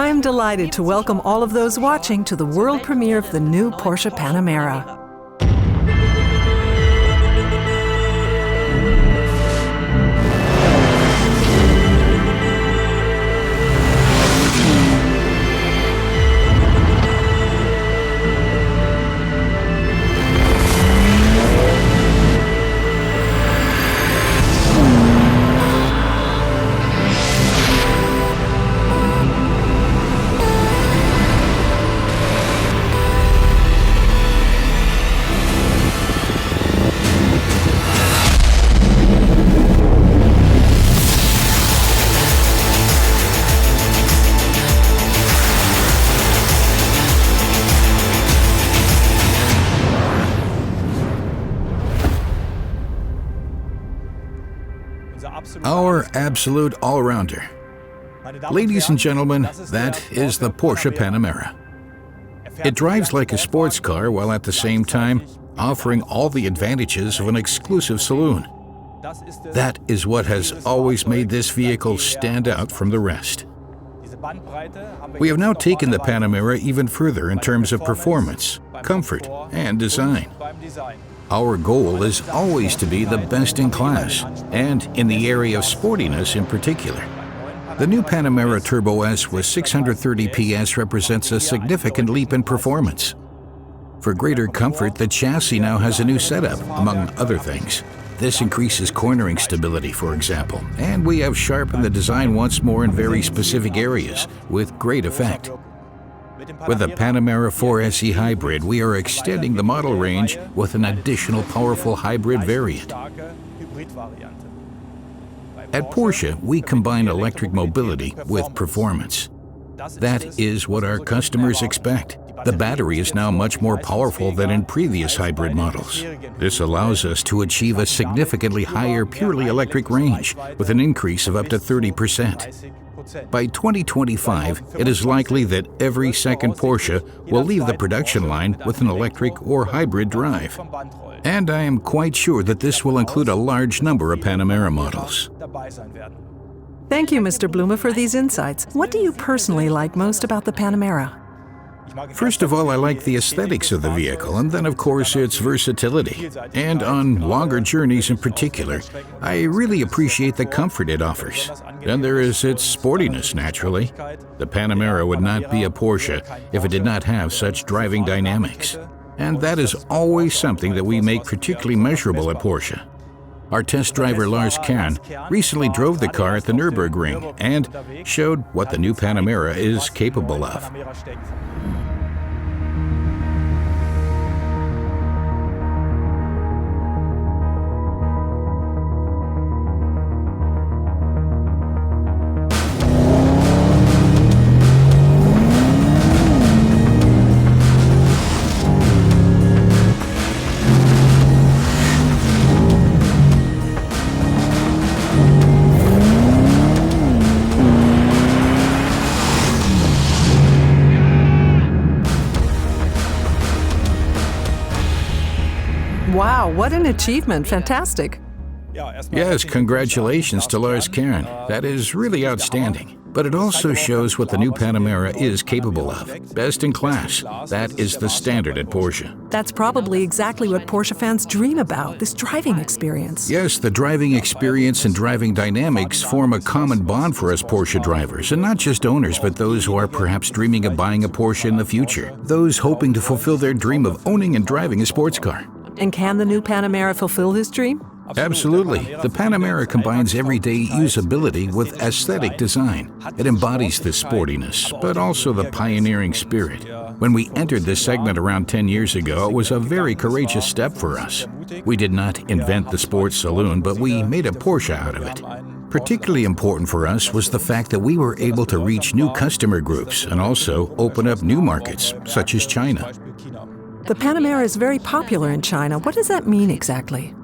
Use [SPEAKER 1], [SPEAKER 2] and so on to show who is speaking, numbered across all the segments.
[SPEAKER 1] I'm delighted to welcome all of those watching to the world premiere of the new Porsche Panamera.
[SPEAKER 2] Our absolute all-rounder. Ladies and gentlemen, that is the Porsche Panamera. It drives like a sports car while at the same time offering all the advantages of an exclusive saloon. That is what has always made this vehicle stand out from the rest. We have now taken the Panamera even further in terms of performance, comfort, and design. Our goal is always to be the best in class, and in the area of sportiness in particular. The new Panamera Turbo S with 630 PS represents a significant leap in performance. For greater comfort, the chassis now has a new setup, among other things. This increases cornering stability, for example, and we have sharpened the design once more in very specific areas, with great effect. With the Panamera 4SE Hybrid, we are extending the model range with an additional powerful hybrid variant. At Porsche, we combine electric mobility with performance. That is what our customers expect. The battery is now much more powerful than in previous hybrid models. This allows us to achieve a significantly higher purely electric range, with an increase of up to 30%. By 2025, it is likely that every second Porsche will leave the production line with an electric or hybrid drive. And I am quite sure that this will include a large number of Panamera models.
[SPEAKER 1] Thank you, Mr. Blume, for these insights. What do you personally like most about the Panamera?
[SPEAKER 2] First of all, I like the aesthetics of the vehicle, and then of course its versatility. And on longer journeys in particular, I really appreciate the comfort it offers. Then there is its sportiness, naturally. The Panamera would not be a Porsche if it did not have such driving dynamics. And that is always something that we make particularly measurable at Porsche. Our test driver Lars Kern recently drove the car at the Nürburgring and showed what the new Panamera is capable of.
[SPEAKER 1] Wow, what an achievement. Fantastic.
[SPEAKER 2] Yes, congratulations to Lars Kern. That is really outstanding. But it also shows what the new Panamera is capable of. Best in class. That is the standard at Porsche.
[SPEAKER 1] That's probably exactly what Porsche fans dream about, this driving experience.
[SPEAKER 2] Yes, the driving experience and driving dynamics form a common bond for us Porsche drivers, and not just owners, but those who are perhaps dreaming of buying a Porsche in the future. Those hoping to fulfill their dream of owning and driving a sports car.
[SPEAKER 1] And can the new Panamera fulfill this dream?
[SPEAKER 2] Absolutely. The Panamera combines everyday usability with aesthetic design. It embodies the sportiness, but also the pioneering spirit. When we entered this segment around 10 years ago, it was a very courageous step for us. We did not invent the sports saloon, but we made a Porsche out of it. Particularly important for us was the fact that we were able to reach new customer groups and also open up new markets, such as China.
[SPEAKER 1] The Panamera is very popular in China. What does that mean exactly?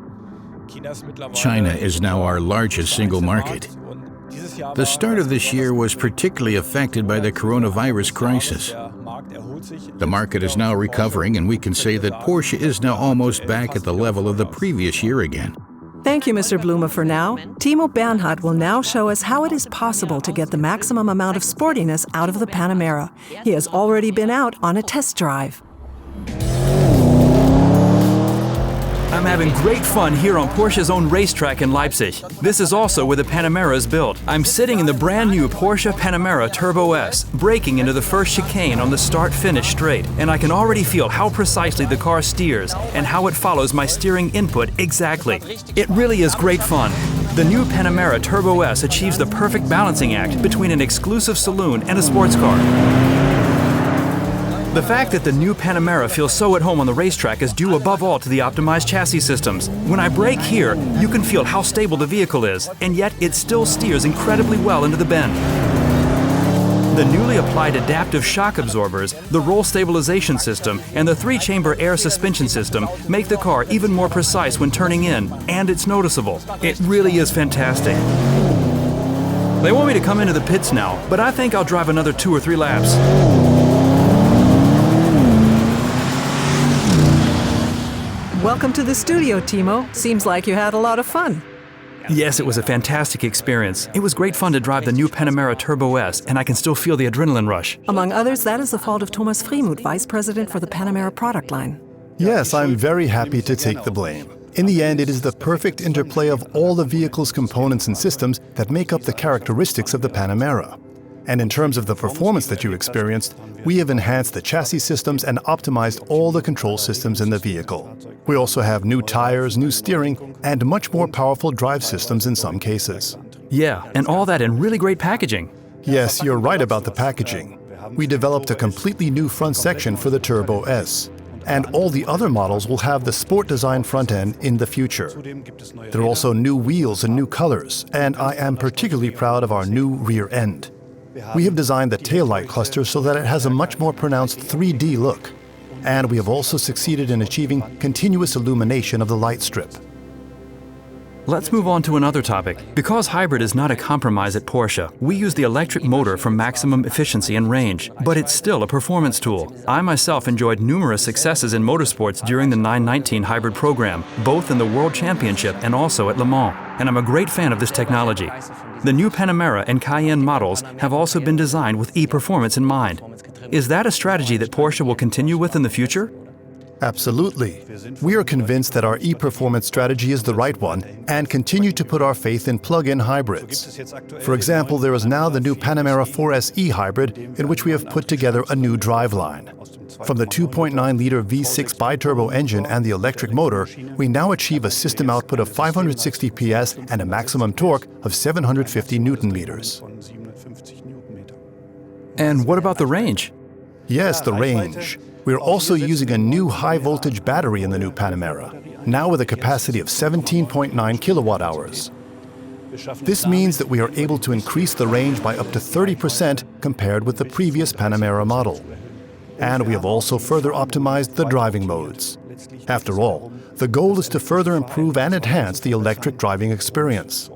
[SPEAKER 2] China is now our largest single market. The start of this year was particularly affected by the coronavirus crisis. The market is now recovering, and we can say that Porsche is now almost back at the level of the previous year again.
[SPEAKER 1] Thank you, Mr. Blume, for now. Timo Bernhard will now show us how it is possible to get the maximum amount of sportiness out of the Panamera. He has already been out on a test drive.
[SPEAKER 3] I'm having great fun here on Porsche's own racetrack in Leipzig. This is also where the Panamera is built. I'm sitting in the brand new Porsche Panamera Turbo S, braking into the first chicane on the start-finish straight, and I can already feel how precisely the car steers and how it follows my steering input exactly. It really is great fun. The new Panamera Turbo S achieves the perfect balancing act between an exclusive saloon and a sports car. The fact that the new Panamera feels so at home on the racetrack is due above all to the optimized chassis systems. When I brake here, you can feel how stable the vehicle is, and yet it still steers incredibly well into the bend. The newly applied adaptive shock absorbers, the roll stabilization system, and the 3-chamber air suspension system make the car even more precise when turning in, and it's noticeable. It really is fantastic. They want me to come into the pits now, but I think I'll drive another 2 or 3 laps.
[SPEAKER 1] Welcome to the studio, Timo. Seems like you had a lot of fun.
[SPEAKER 3] Yes, it was a fantastic experience. It was great fun to drive the new Panamera Turbo S, and I can still feel the adrenaline rush.
[SPEAKER 1] Among others, that is the fault of Thomas Freemuth, Vice President for the Panamera product line.
[SPEAKER 4] Yes, I'm very happy to take the blame. In the end, it is the perfect interplay of all the vehicle's components and systems that make up the characteristics of the Panamera. And in terms of the performance that you experienced, we have enhanced the chassis systems and optimized all the control systems in the vehicle. We also have new tires, new steering, and much more powerful drive systems in some cases.
[SPEAKER 3] Yeah, and all that in really great packaging.
[SPEAKER 4] Yes, you're right about the packaging. We developed a completely new front section for the Turbo S. And all the other models will have the sport design front end in the future. There are also new wheels and new colors, and I am particularly proud of our new rear end. We have designed the taillight cluster so that it has a much more pronounced 3D look. And we have also succeeded in achieving continuous illumination of the light strip.
[SPEAKER 3] Let's move on to another topic. Because hybrid is not a compromise at Porsche, we use the electric motor for maximum efficiency and range, but it's still a performance tool. I myself enjoyed numerous successes in motorsports during the 919 hybrid program, both in the World Championship and also at Le Mans, and I'm a great fan of this technology. The new Panamera and Cayenne models have also been designed with e-performance in mind. Is that a strategy that Porsche will continue with in the future?
[SPEAKER 4] Absolutely. We are convinced that our e-performance strategy is the right one and continue to put our faith in plug-in hybrids. For example, there is now the new Panamera 4SE hybrid in which we have put together a new driveline. From the 2.9-liter V6 biturbo engine and the electric motor, we now achieve a system output of 560 PS and a maximum torque of 750 Newton-meters.
[SPEAKER 3] And what about the range?
[SPEAKER 4] Yes, the range. We are also using a new high-voltage battery in the new Panamera, now with a capacity of 17.9 kilowatt-hours. This means that we are able to increase the range by up to 30% compared with the previous Panamera model. And we have also further optimized the driving modes. After all, the goal is to further improve and enhance the electric driving experience.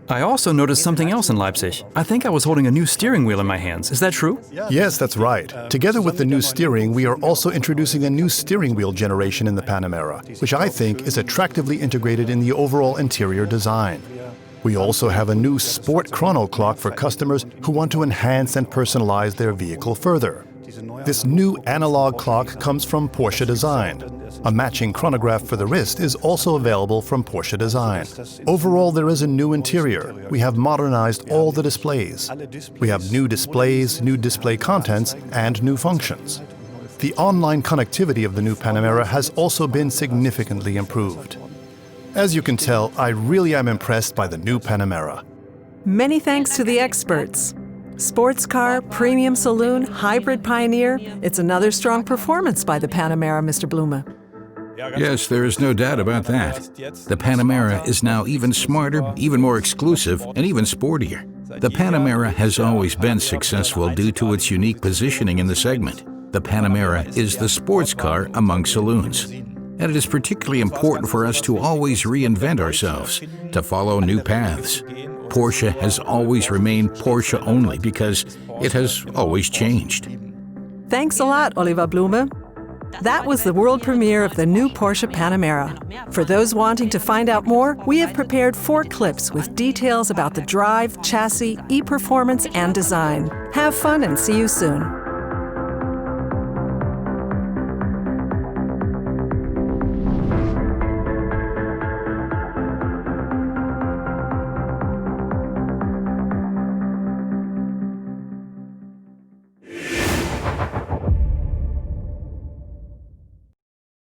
[SPEAKER 3] I also noticed something else in Leipzig. I think I was holding a new steering wheel in my hands. Is that true?
[SPEAKER 4] Yes, that's right. Together with the new steering, we are also introducing a new steering wheel generation in the Panamera, which I think is attractively integrated in the overall interior design. We also have a new sport chrono clock for customers who want to enhance and personalize their vehicle further. This new analog clock comes from Porsche Design. A matching chronograph for the wrist is also available from Porsche Design. Overall, there is a new interior. We have modernized all the displays. We have new displays, new display contents, and new functions. The online connectivity of the new Panamera has also been significantly improved. As you can tell, I really am impressed by the new Panamera.
[SPEAKER 1] Many thanks to the experts. Sports car, premium saloon, hybrid pioneer. It's another strong performance by the Panamera, Mr. Blume.
[SPEAKER 2] Yes, there is no doubt about that. The Panamera is now even smarter, even more exclusive, and even sportier. The Panamera has always been successful due to its unique positioning in the segment. The Panamera is the sports car among saloons. And it is particularly important for us to always reinvent ourselves, to follow new paths. Porsche has always remained Porsche only because it has always changed.
[SPEAKER 1] Thanks a lot, Oliver Blume. That was the world premiere of the new Porsche Panamera. For those wanting to find out more, we have prepared 4 clips with details about the drive, chassis, e-performance, and design. Have fun and see you soon.